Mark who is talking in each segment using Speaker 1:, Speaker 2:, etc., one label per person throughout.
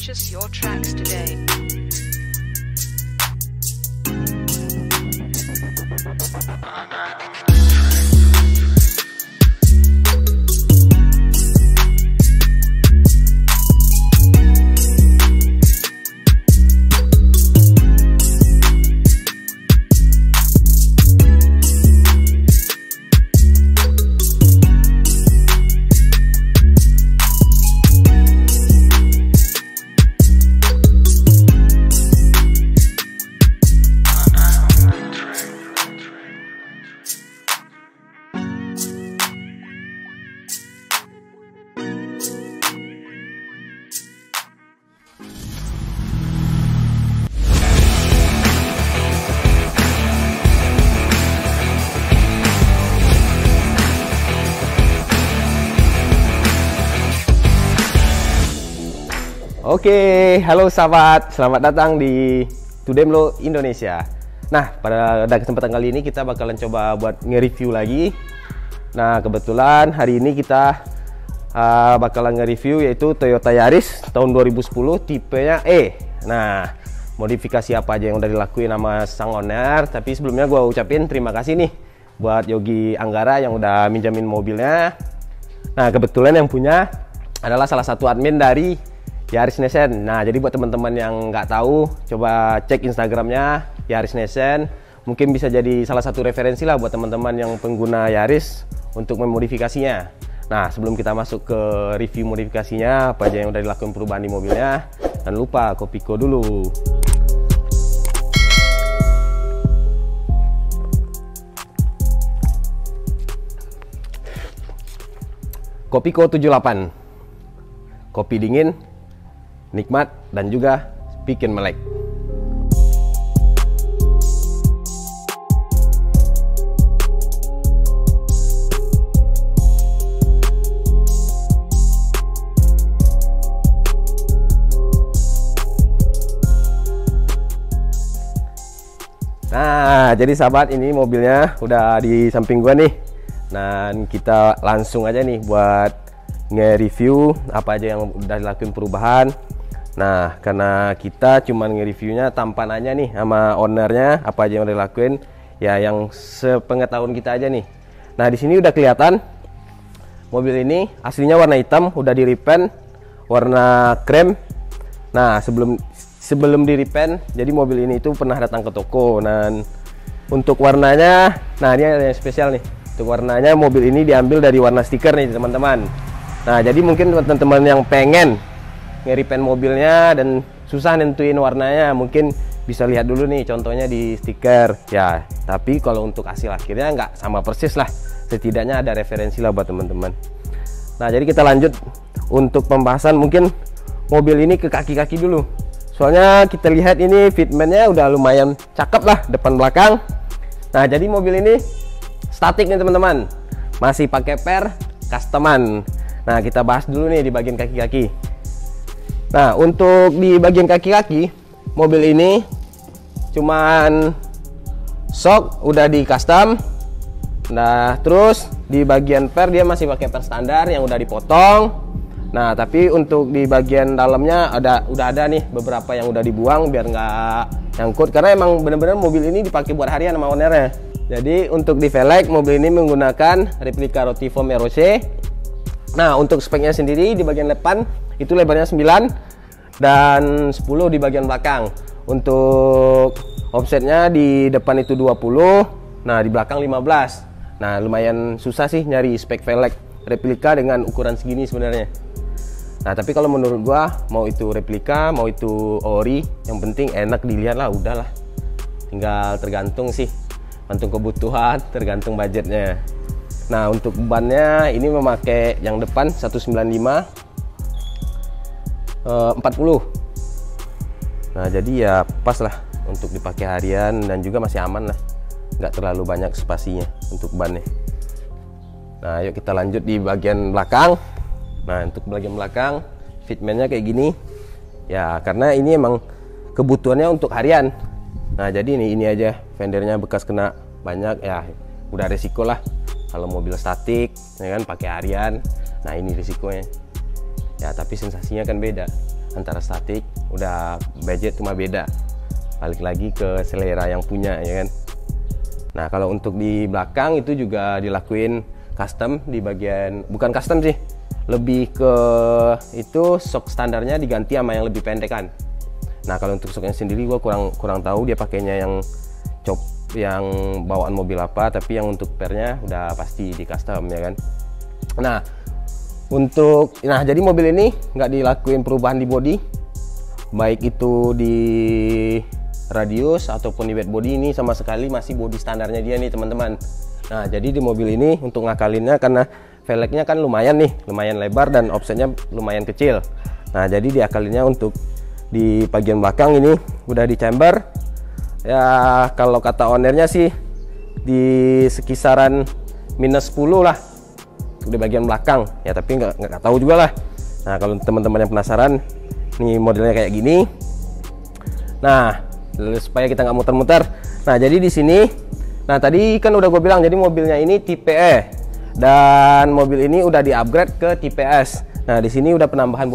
Speaker 1: Purchase your tracks today.
Speaker 2: Oke, halo sahabat, selamat datang di Tudemlo Indonesia. Nah, pada kesempatan kali ini kita bakalan coba buat nge-review lagi. Nah, kebetulan hari ini kita bakalan nge-review yaitu Toyota Yaris tahun 2010 tipenya E. Nah, modifikasi apa aja yang udah dilakuin sama sang owner. Tapi sebelumnya gua ucapin terima kasih nih buat Yogi Anggara yang udah minjamin mobilnya. Nah, kebetulan yang punya adalah salah satu admin dari Yaris Nation. Nah, jadi buat teman-teman yang nggak tahu, coba cek Instagramnya Yaris Nation. Mungkin bisa jadi salah satu referensi lah buat teman-teman yang pengguna Yaris untuk memodifikasinya. Nah, sebelum kita masuk ke review modifikasinya, apa aja yang udah dilakukan perubahan di mobilnya, jangan lupa Kopiko dulu. Kopiko 78. Kopi dingin, nikmat, dan juga bikin melek. Nah, jadi sahabat, ini mobilnya udah di samping gua nih. Dan kita langsung aja nih buat nge-review apa aja yang udah dilakuin perubahan. Nah, karena kita cuman nge-reviewnya tanpa nanya nih sama ownernya apa aja yang udah dilakuin, ya yang sepengetahuan kita aja nih. Nah, di sini udah kelihatan mobil ini aslinya warna hitam, udah di repaint warna krem. Nah, sebelum di repaint, jadi mobil ini itu pernah datang ke toko. Dan untuk warnanya, nah ini ada yang spesial nih. Untuk warnanya mobil ini diambil dari warna stiker nih teman-teman. Nah, jadi mungkin teman-teman yang pengen nge-repaint mobilnya dan susah nentuin warnanya, mungkin bisa lihat dulu nih contohnya di stiker ya. Tapi kalau untuk hasil akhirnya nggak sama persis lah, setidaknya ada referensi lah buat teman-teman. Nah, jadi kita lanjut untuk pembahasan mungkin mobil ini ke kaki-kaki dulu. Soalnya kita lihat ini fitmentnya udah lumayan cakep lah depan belakang. Nah, jadi mobil ini statik nih teman-teman, masih pakai per customan. Nah, kita bahas dulu nih di bagian kaki-kaki. Nah, untuk di bagian kaki-kaki mobil ini cuman shock udah di custom. Nah, terus di bagian per dia masih pakai per standar yang udah dipotong. Nah, tapi untuk di bagian dalamnya udah ada nih beberapa yang udah dibuang biar nggak nyangkut, karena emang bener-bener mobil ini dipakai buat harian sama ownernya. Jadi untuk di velg mobil ini menggunakan replika Rotiform ROC. Nah, untuk speknya sendiri di bagian depan itu lebarnya 9 dan 10 di bagian belakang. Untuk offsetnya di depan itu 20, nah di belakang 15. Nah, lumayan susah sih nyari spek velg replika dengan ukuran segini sebenarnya. Nah, tapi kalau menurut gua mau itu replika mau itu ori, yang penting enak dilihat lah, udahlah. Tinggal tergantung sih, tergantung kebutuhan, tergantung budgetnya. Nah, untuk bannya ini memakai yang depan 195 40. Nah, jadi ya pas lah untuk dipakai harian dan juga masih aman lah, nggak terlalu banyak spasinya untuk bannya. Nah, yuk kita lanjut di bagian belakang. Nah, untuk bagian belakang fitmentnya kayak gini ya, karena ini emang kebutuhannya untuk harian. Nah, jadi ini aja fendernya bekas kena banyak ya, udah resiko lah kalau mobil statik ya kan pakai harian. Nah, ini risikonya ya, tapi sensasinya kan beda. antara statik, udah budget cuma beda, balik lagi ke selera yang punya ya kan. Nah kalau untuk di belakang itu juga dilakuin custom di bagian, bukan custom sih, lebih ke itu shock standarnya diganti sama yang lebih pendek kan. Nah kalau untuk shocknya sendiri gue kurang tahu dia pakainya yang yang bawaan mobil apa, tapi yang untuk pernya udah pasti di custom ya kan. Nah jadi mobil ini nggak dilakuin perubahan di bodi, baik itu di radius ataupun di bed body, ini sama sekali masih bodi standarnya dia nih teman-teman. Nah jadi di mobil ini untuk ngakalinnya, karena velgnya kan lumayan lebar dan offsetnya lumayan kecil. Nah jadi diakalinnya untuk di bagian belakang ini udah di chamber ya, kalau kata ownernya sih di sekisaran minus 10 lah di bagian belakang ya, tapi nggak tahu juga lah. Nah kalau teman-teman yang penasaran, nih modelnya kayak gini. Nah supaya kita nggak muter-muter, nah jadi di sini, nah tadi kan udah gue bilang jadi mobilnya ini tipe E dan mobil ini udah di upgrade ke tipe S. Nah di sini udah penambahan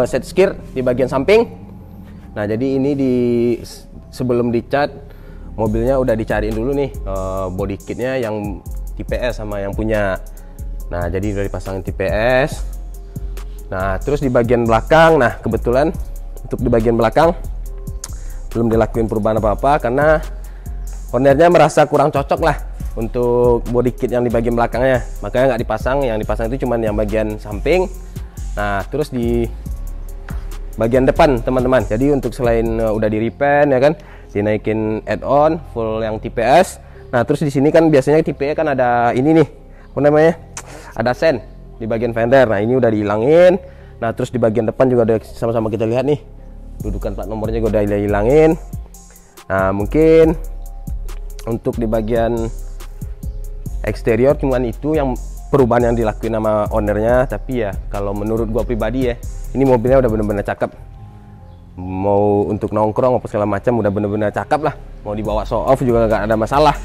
Speaker 2: set skir di bagian samping. Nah jadi ini sebelum dicat mobilnya udah dicariin dulu nih body kitnya yang tipe S sama yang punya. Nah jadi udah dipasangin tipe S. Nah terus di bagian belakang, nah kebetulan untuk di bagian belakang belum dilakuin perubahan apa-apa karena ownernya merasa kurang cocok lah untuk body kit yang di bagian belakangnya, makanya nggak dipasang. Yang dipasang itu cuman yang bagian samping. Nah terus di bagian depan teman-teman, jadi untuk selain udah di repaint ya kan, dinaikin add-on full yang tipe S. Nah terus di sini kan biasanya tipe E kan ada ini nih, apa namanya, ada sen di bagian fender. Nah ini udah dihilangin. Nah terus di bagian depan juga udah sama-sama kita lihat nih, dudukan plat nomornya gue udah hilangin. Nah mungkin untuk di bagian eksterior cuman itu yang perubahan yang dilakuin sama ownernya. Tapi ya kalau menurut gue pribadi ya, ini mobilnya udah bener-bener cakep. Mau untuk nongkrong apa segala macam udah bener-bener cakep lah. Mau dibawa show off juga gak ada masalah.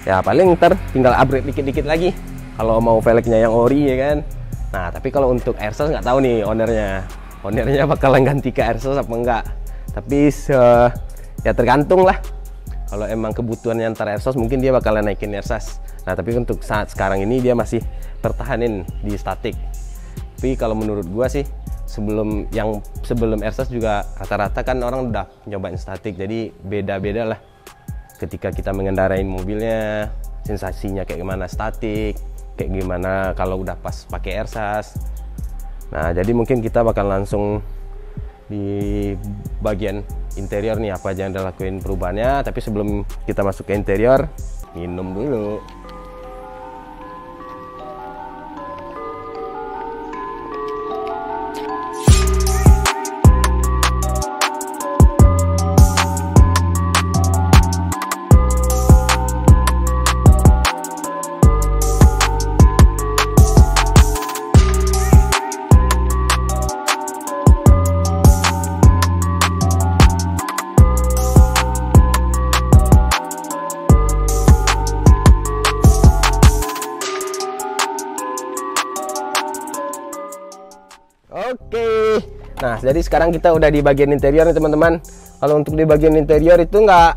Speaker 2: Ya paling ntar tinggal upgrade dikit-dikit lagi kalau mau velgnya yang ori ya kan. Nah tapi kalau untuk airsoft nggak tahu nih ownernya bakalan ganti ke airsoft apa enggak. Tapi ya tergantung lah. Kalau emang kebutuhannya antar airsoft mungkin dia bakalan naikin airsoft. Nah tapi untuk saat sekarang ini dia masih pertahanin di statik. Tapi kalau menurut gua sih sebelum airsoft juga rata-rata kan orang udah nyobain statik, jadi beda-beda lah ketika kita mengendarain mobilnya, sensasinya kayak gimana statik, kayak gimana kalau udah pas pakai airsoft. Nah jadi mungkin kita bakal langsung di bagian interior nih apa aja yang udah lakuin perubahannya. Tapi sebelum kita masuk ke interior, minum dulu. Oke, nah jadi sekarang kita udah di bagian interior nih teman-teman. Kalau untuk di bagian interior itu nggak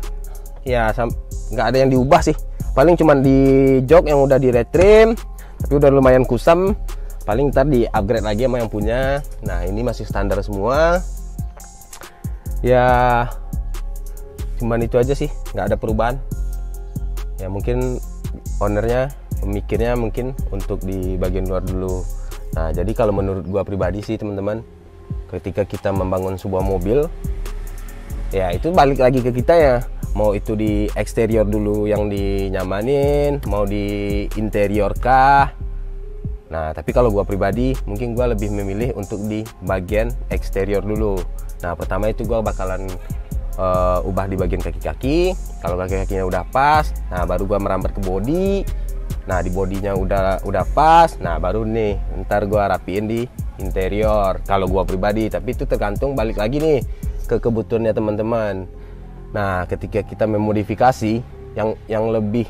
Speaker 2: ada yang diubah sih. Paling cuma di jok yang udah di retrim, tapi udah lumayan kusam. Paling ntar di upgrade lagi sama yang punya. Nah ini masih standar semua. Ya cuman itu aja sih, nggak ada perubahan. Ya mungkin ownernya pemikirnya mungkin untuk di bagian luar dulu. Nah jadi kalau menurut gua pribadi sih teman-teman, ketika kita membangun sebuah mobil ya itu balik lagi ke kita ya, mau itu di eksterior dulu yang dinyamanin, mau di interior kah. Nah tapi kalau gua pribadi mungkin gua lebih memilih untuk di bagian eksterior dulu. Nah pertama itu gua bakalan ubah di bagian kaki-kaki. Kalau kaki-kakinya udah pas, nah baru gua merambat ke bodi. Nah di bodinya udah pas, nah baru nih ntar gua rapiin di interior kalau gua pribadi. Tapi itu tergantung balik lagi nih ke kebutuhannya teman-teman. Nah ketika kita memodifikasi, yang lebih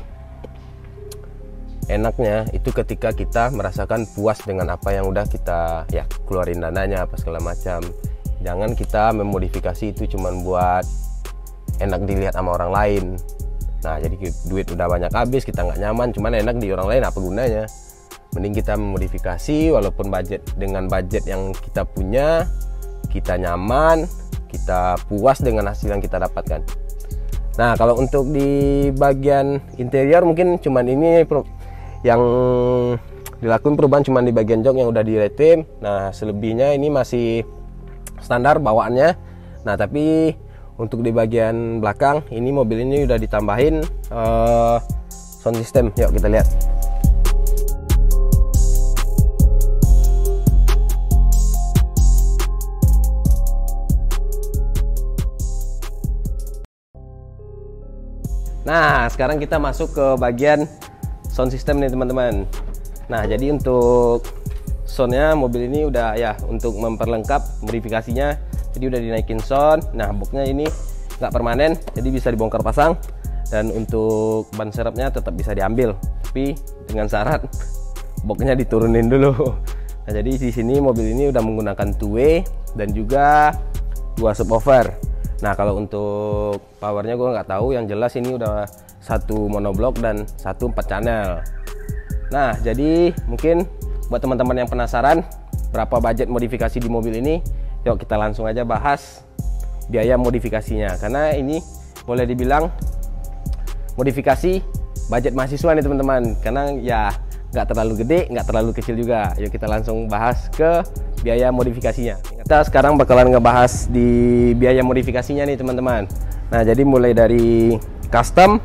Speaker 2: enaknya itu ketika kita merasakan puas dengan apa yang udah kita ya keluarin dananya apa segala macam. jangan kita memodifikasi itu cuman buat enak dilihat sama orang lain. Nah, jadi duit udah banyak habis, kita nggak nyaman, cuman enak di orang lain, apa gunanya? Mending kita memodifikasi walaupun dengan budget yang kita punya, kita nyaman, kita puas dengan hasil yang kita dapatkan. Nah, kalau untuk di bagian interior mungkin cuman ini yang dilakukan perubahan cuman di bagian jok yang udah diretim. Nah, selebihnya ini masih standar bawaannya. Nah, tapi untuk di bagian belakang ini mobil ini udah ditambahin sound system. Yuk kita lihat. Nah, sekarang kita masuk ke bagian sound system nih teman-teman. Nah, jadi untuk soundnya mobil ini udah ya untuk memperlengkap modifikasinya. Jadi udah dinaikin sound. Nah, boxnya ini nggak permanen, jadi bisa dibongkar pasang. Dan untuk ban serepnya tetap bisa diambil, tapi dengan syarat boxnya diturunin dulu. Nah, jadi di sini mobil ini udah menggunakan two-way dan juga 2 subwoofer. Nah, kalau untuk powernya gue nggak tahu. Yang jelas ini udah 1 monoblok dan 1 4 channel. Nah, jadi mungkin buat teman-teman yang penasaran berapa budget modifikasi di mobil ini, yuk kita langsung aja bahas biaya modifikasinya. Karena ini boleh dibilang modifikasi budget mahasiswa nih teman-teman. Karena ya nggak terlalu gede, nggak terlalu kecil juga. Yuk kita langsung bahas ke biaya modifikasinya. Kita sekarang bakalan ngebahas di biaya modifikasinya nih teman-teman. Nah, jadi mulai dari custom,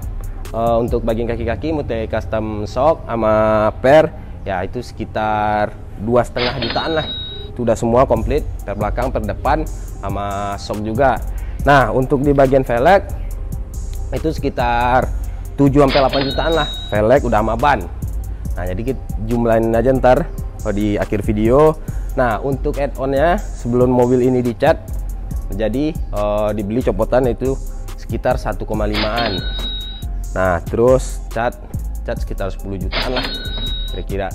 Speaker 2: untuk bagian kaki-kaki mulai custom shock sama per, ya itu sekitar 2,5 jutaan lah. Itu udah semua komplit, per belakang, per depan, sama shock juga. Nah, untuk di bagian velg itu sekitar 7-8 jutaan lah. Velg udah sama ban. Nah, jadi kita jumlahin aja ntar di akhir video. Nah, untuk add-onnya sebelum mobil ini dicat, jadi dibeli copotan itu sekitar 1,5an. Nah, terus cat sekitar 10 jutaan lah kira-kira.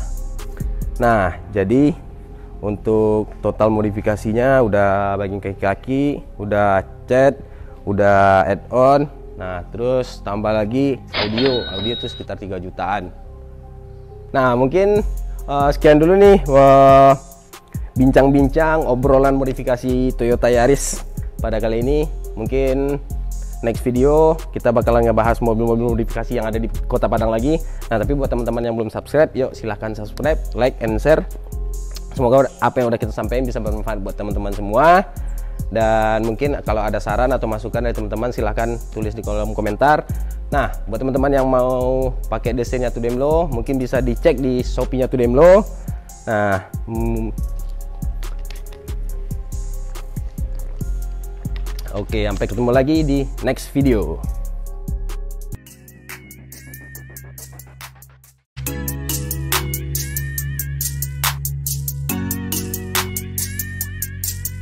Speaker 2: Nah, jadi untuk total modifikasinya udah bagian kaki-kaki, udah cat, udah add-on. Nah, terus tambah lagi audio itu sekitar 3 jutaan. Nah, mungkin sekian dulu nih bincang-bincang obrolan modifikasi Toyota Yaris pada kali ini. Mungkin next video kita bakalan ngebahas mobil-mobil modifikasi yang ada di Kota Padang lagi. Nah, tapi buat teman-teman yang belum subscribe, yuk silahkan subscribe, like, and share. Semoga apa yang udah kita sampaikan bisa bermanfaat buat teman-teman semua. Dan mungkin kalau ada saran atau masukan dari teman-teman, silahkan tulis di kolom komentar. Nah, buat teman-teman yang mau pakai DC-nya Tudemlo, mungkin bisa dicek di Shopee-nya Tudemlo. Nah, oke, sampai ketemu lagi di next video.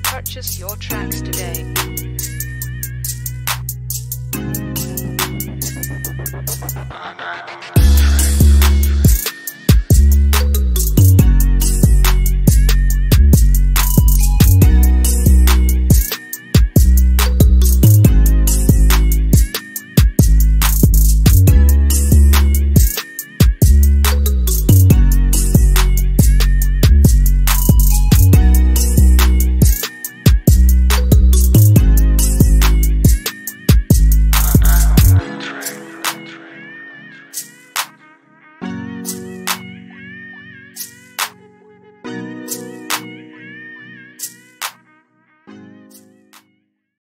Speaker 1: Purchase your tracks today.